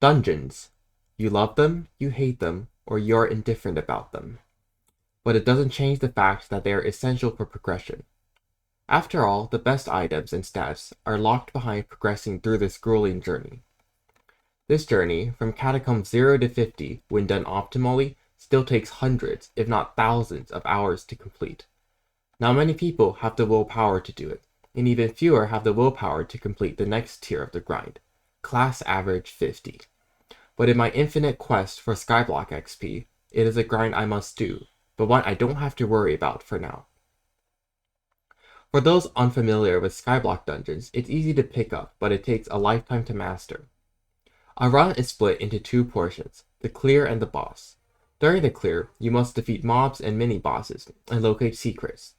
Dungeons. You love them, you hate them, or you're indifferent about them. But it doesn't change the fact that they are essential for progression. After all, the best items and stats are locked behind progressing through this grueling journey. This journey, from Catacombs 0 to 50, when done optimally, still takes hundreds, if not thousands, of hours to complete. Not many people have the willpower to do it, and even fewer have the willpower to complete the next tier of the grind, class average 50. But in my infinite quest for SkyBlock XP, it is a grind I must do, but one I don't have to worry about for now. For those unfamiliar with SkyBlock dungeons, it's easy to pick up, but it takes a lifetime to master. A run is split into two portions, the clear and the boss. During the clear, you must defeat mobs and mini-bosses, and locate secrets.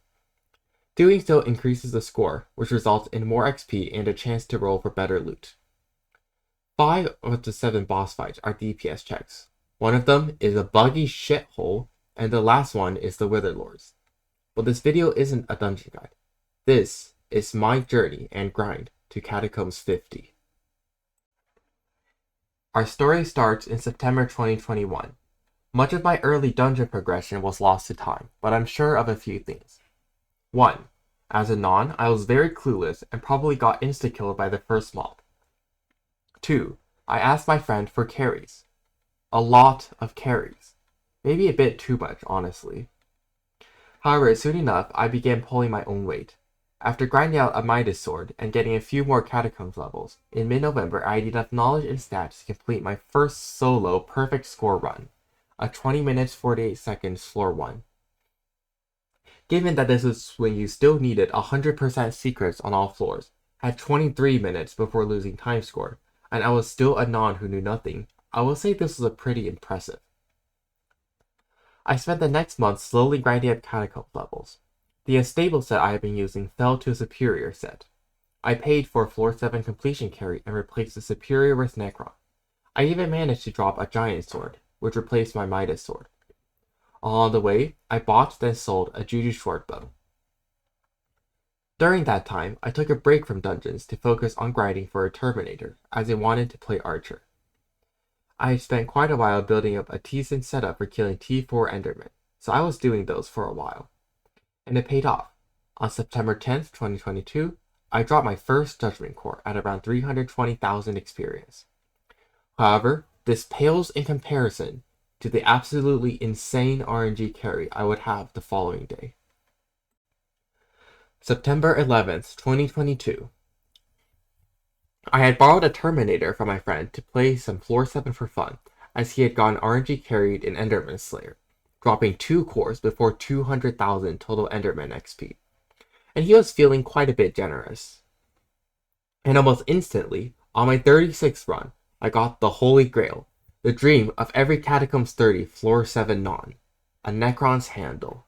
Doing so increases the score, which results in more XP and a chance to roll for better loot. 5 of the 7 boss fights are DPS checks. One of them is a buggy shithole, and the last one is the Witherlords. But this video isn't a dungeon guide. This is my journey and grind to Catacombs 50. Our story starts in September 2021. Much of my early dungeon progression was lost to time, but I'm sure of a few things. 1. As a non, I was very clueless and probably got insta-killed by the first mob. 2. I asked my friend for carries. A lot of carries. Maybe a bit too much, honestly. However, soon enough, I began pulling my own weight. After grinding out a Midas sword and getting a few more Catacombs levels, in mid-November I had enough knowledge and stats to complete my first solo perfect score run, a 20 minutes 48 seconds floor 1. Given that this was when you still needed 100% secrets on all floors, had 23 minutes before losing time score, and I was still a non who knew nothing, I will say this was pretty impressive. I spent the next month slowly grinding up Catacombs levels. The unstable set I had been using fell to a superior set. I paid for a floor 7 completion carry and replaced the superior with Necron. I even managed to drop a giant sword, which replaced my Midas sword. Along the way, I bought then sold a Juju short bow. During that time, I took a break from dungeons to focus on grinding for a Terminator, as I wanted to play Archer. I had spent quite a while building up a decent setup for killing T4 Endermen, so I was doing those for a while. And it paid off. On September 10th, 2022, I dropped my first Judgment Core at around 320,000 experience. However, this pales in comparison to the absolutely insane RNG carry I would have the following day. September 11th, 2022. I had borrowed a Terminator from my friend to play some floor 7 for fun, as he had gotten RNG carried in Enderman Slayer, dropping 2 cores before 200,000 total Enderman XP. And he was feeling quite a bit generous. And almost instantly, on my 36th run, I got the Holy Grail, the dream of every Catacombs 30 floor 7 non, a Necron's handle.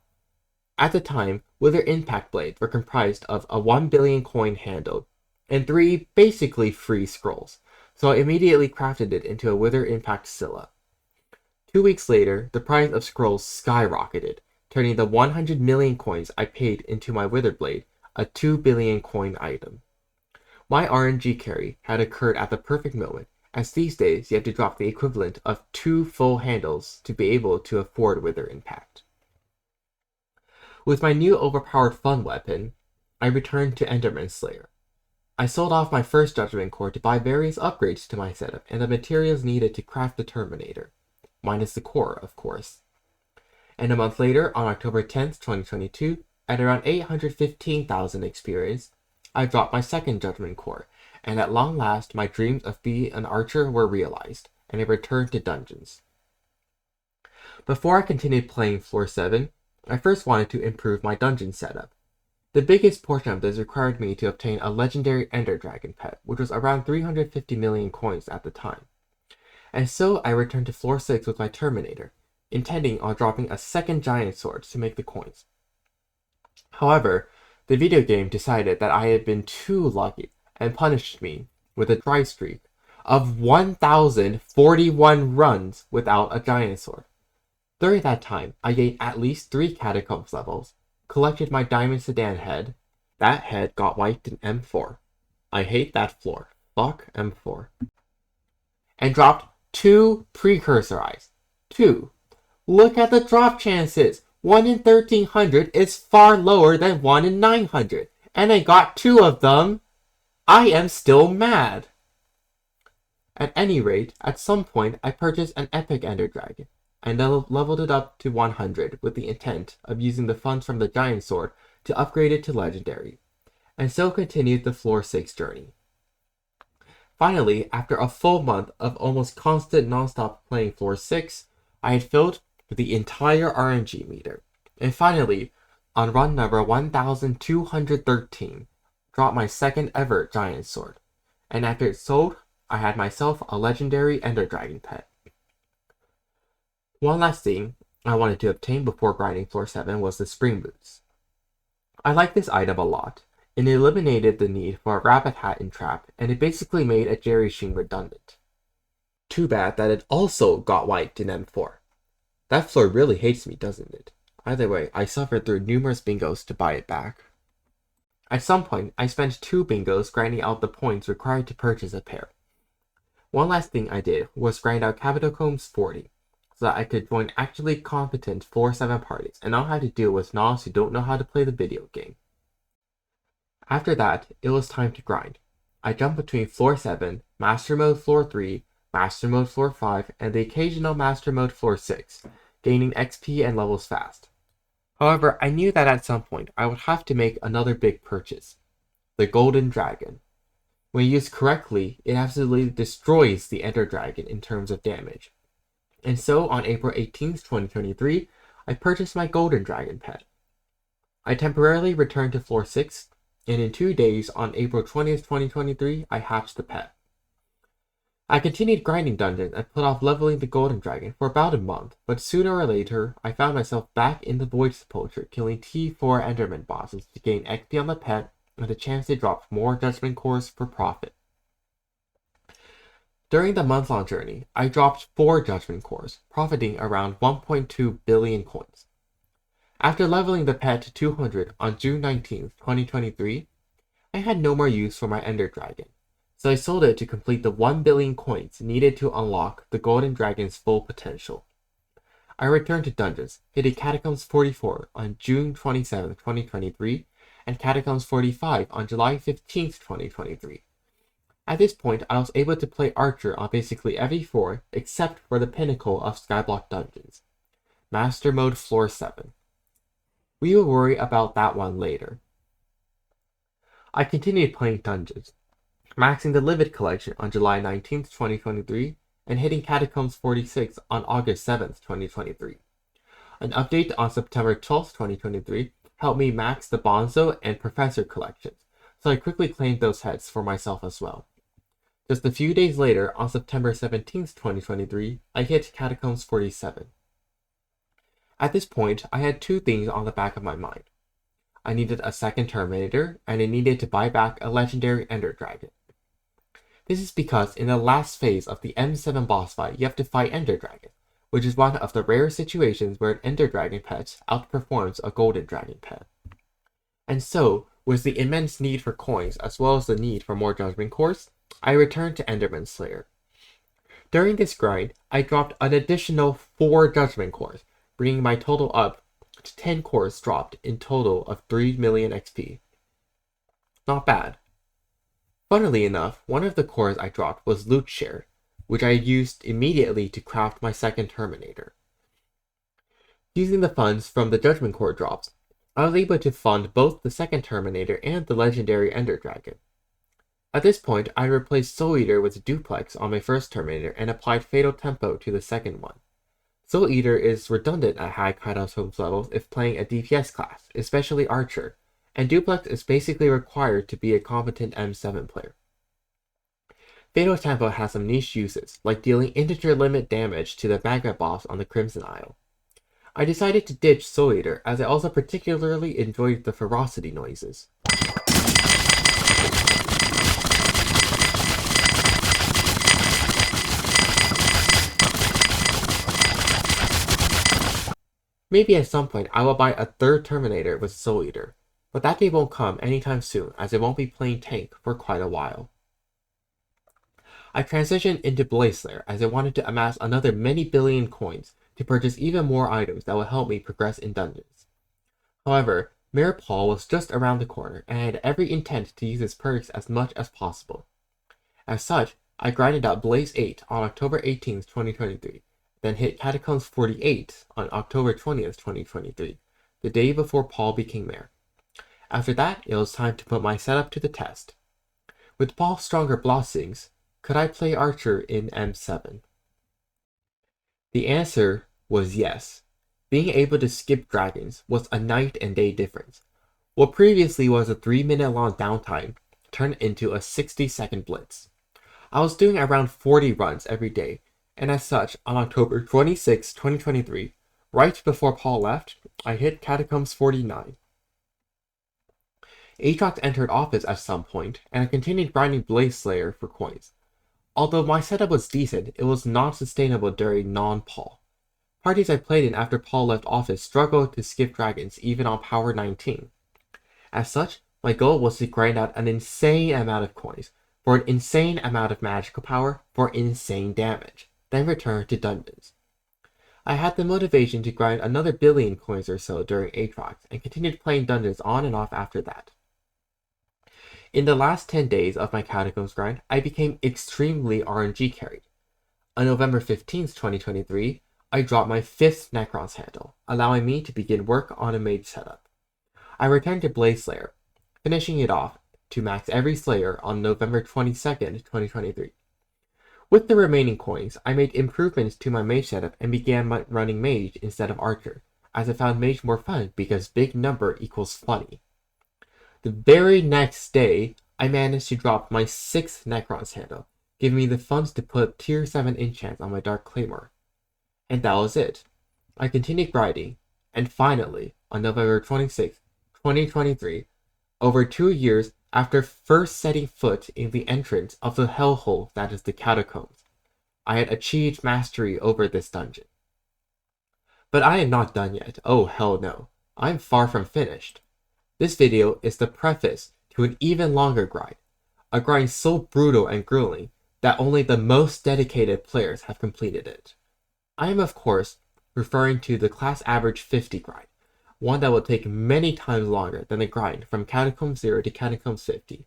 At the time, Wither Impact Blades were comprised of a 1 billion coin handle and 3 basically free scrolls, so I immediately crafted it into a Wither Impact Scylla. 2 weeks later, the price of scrolls skyrocketed, turning the 100 million coins I paid into my Wither Blade a 2 billion coin item. My RNG carry had occurred at the perfect moment, as these days you have to drop the equivalent of 2 full handles to be able to afford Wither Impact. With my new overpowered fun weapon, I returned to Enderman Slayer. I sold off my first Judgment Core to buy various upgrades to my setup and the materials needed to craft the Terminator, minus the core, of course. And a month later, on October 10th, 2022, at around 815,000 experience, I dropped my second Judgment Core, and at long last my dreams of being an archer were realized, and I returned to dungeons. Before I continued playing floor 7, I first wanted to improve my dungeon setup. The biggest portion of this required me to obtain a legendary Ender Dragon pet, which was around 350 million coins at the time. And so I returned to floor 6 with my Terminator, intending on dropping a second giant sword to make the coins. However, the video game decided that I had been too lucky and punished me with a dry streak of 1,041 runs without a giant sword. During that time, I gained at least 3 Catacombs levels, collected my diamond sedan head. That head got wiped in M4. I hate that floor. Fuck M4. and dropped 2 precursor eyes. 2. Look at the drop chances. 1 in 1300 is far lower than 1 in 900, and I got 2 of them. I am still mad. At any rate, at some point I purchased an epic ender dragon, and leveled it up to 100 with the intent of using the funds from the giant sword to upgrade it to legendary, and so continued the floor 6 journey. Finally, after a full month of almost constant non-stop playing floor 6, I had filled the entire RNG meter, and finally, on run number 1213, dropped my second ever giant sword, and after it sold, I had myself a legendary ender dragon pet. One last thing I wanted to obtain before grinding floor 7 was the spring boots. I like this item a lot. It eliminated the need for a rabbit hat and trap, and it basically made a Jerry Sheen redundant. Too bad that it also got wiped in M4. That floor really hates me, doesn't it? Either way, I suffered through numerous bingos to buy it back. At some point, I spent 2 bingos grinding out the points required to purchase a pair. One last thing I did was grind out Catacombs 40, so that I could join actually competent floor 7 parties and not have to deal with noobs who don't know how to play the video game. After that, it was time to grind. I jumped between floor 7, Master Mode floor 3, Master Mode floor 5, and the occasional Master Mode floor 6, gaining XP and levels fast. However, I knew that at some point I would have to make another big purchase. The Golden Dragon. When used correctly, it absolutely destroys the Ender Dragon in terms of damage. And so, on April 18th, 2023, I purchased my Golden Dragon pet. I temporarily returned to floor 6, and in 2 days, on April 20th, 2023, I hatched the pet. I continued grinding dungeons and put off leveling the Golden Dragon for about a month, but sooner or later, I found myself back in the Void Sepulchre killing T4 Enderman bosses to gain XP on the pet and a chance to drop more Judgment Cores for profit. During the month-long journey, I dropped 4 Judgment Cores, profiting around 1.2 billion coins. After leveling the pet to 200 on June 19th, 2023, I had no more use for my Ender Dragon, so I sold it to complete the 1 billion coins needed to unlock the Golden Dragon's full potential. I returned to dungeons, hitting Catacombs 44 on June 27th, 2023, and Catacombs 45 on July 15th, 2023. At this point, I was able to play Archer on basically every floor except for the pinnacle of SkyBlock dungeons, Master Mode Floor 7. We will worry about that one later. I continued playing dungeons, maxing the Livid Collection on July 19th, 2023, and hitting Catacombs 46 on August 7th, 2023. An update on September 12th, 2023 helped me max the Bonzo and Professor collections, so I quickly claimed those heads for myself as well. Just a few days later, on September 17th, 2023, I hit Catacombs 47. At this point, I had 2 things on the back of my mind. I needed a second Terminator, and I needed to buy back a legendary Ender Dragon. This is because in the last phase of the M7 boss fight, you have to fight Ender Dragon, which is one of the rare situations where an Ender Dragon pet outperforms a Golden Dragon pet. And so, with the immense need for coins as well as the need for more Judgment Cores, I returned to Enderman Slayer. During this grind, I dropped an additional 4 Judgment Cores, bringing my total up to 10 cores dropped in total of 3 million XP. Not bad. Funnily enough, one of the cores I dropped was Loot Share, which I used immediately to craft my second Terminator. Using the funds from the Judgment Core drops, I was able to fund both the second Terminator and the legendary Ender Dragon. At this point, I replaced Soul Eater with Duplex on my first Terminator and applied Fatal Tempo to the second one. Soul Eater is redundant at high Catacombs levels if playing a DPS class, especially Archer, and Duplex is basically required to be a competent M7 player. Fatal Tempo has some niche uses, like dealing integer limit damage to the magnet boss on the Crimson Isle. I decided to ditch Soul Eater as I also particularly enjoyed the ferocity noises. Maybe at some point I will buy a third Terminator with Soul Eater, but that day won't come anytime soon as I won't be playing tank for quite a while. I transitioned into Blaze Slayer as I wanted to amass another many billion coins to purchase even more items that would help me progress in dungeons. However, Mayor Paul was just around the corner, and I had every intent to use his perks as much as possible. As such, I grinded out Blaze 8 on October 18th, 2023, then hit Catacombs 48 on October 20th, 2023, the day before Paul became mayor. After that, it was time to put my setup to the test. With Paul's stronger blessings, could I play Archer in M7? The answer was yes. Being able to skip dragons was a night and day difference. What previously was a 3-minute long downtime turned into a 60-second blitz. I was doing around 40 runs every day, and as such, on October 26, 2023, right before Paul left, I hit Catacombs 49. Aatrox entered office at some point, and I continued grinding Blaze Slayer for coins. Although my setup was decent, it was not sustainable during non-Paul. Parties I played in after Paul left office struggled to skip dragons even on power 19. As such, my goal was to grind out an insane amount of coins, for an insane amount of magical power, for insane damage, then return to dungeons. I had the motivation to grind another billion coins or so during Aatrox, and continued playing dungeons on and off after that. In the last 10 days of my Catacombs grind, I became extremely RNG carried. On November 15th, 2023, I dropped my 5th Necron's handle, allowing me to begin work on a mage setup. I returned to Blaze Slayer, finishing it off to max every Slayer on November 22nd, 2023. With the remaining coins, I made improvements to my mage setup and began running mage instead of archer, as I found mage more fun because big number equals funny. The very next day, I managed to drop my 6th Necron's handle, giving me the funds to put tier 7 enchants on my Dark Claymore. And that was it. I continued grinding, and finally, on November 26, 2023, over 2 years after first setting foot in the entrance of the hellhole that is the Catacombs, I had achieved mastery over this dungeon. But I am not done yet, oh hell no. I am far from finished. This video is the preface to an even longer grind, a grind so brutal and grueling that only the most dedicated players have completed it. I am of course referring to the class average 50 grind, one that will take many times longer than the grind from Catacombs 0 to Catacombs 50.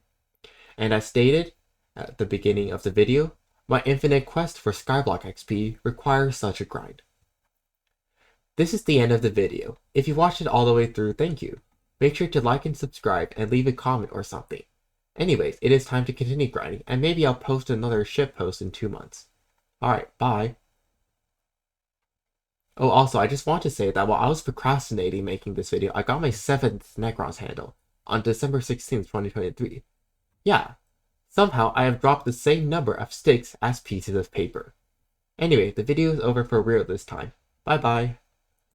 And as stated at the beginning of the video, my infinite quest for SkyBlock XP requires such a grind. This is the end of the video. If you watched it all the way through, thank you. Make sure to like and subscribe and leave a comment or something. Anyways, it is time to continue grinding, and maybe I'll post another ship post in 2 months. Alright, bye. Oh, also, I just want to say that while I was procrastinating making this video, I got my 7th Necron's handle on December 16th, 2023. Yeah, somehow I have dropped the same number of sticks as pieces of paper. Anyway, the video is over for real this time. Bye bye.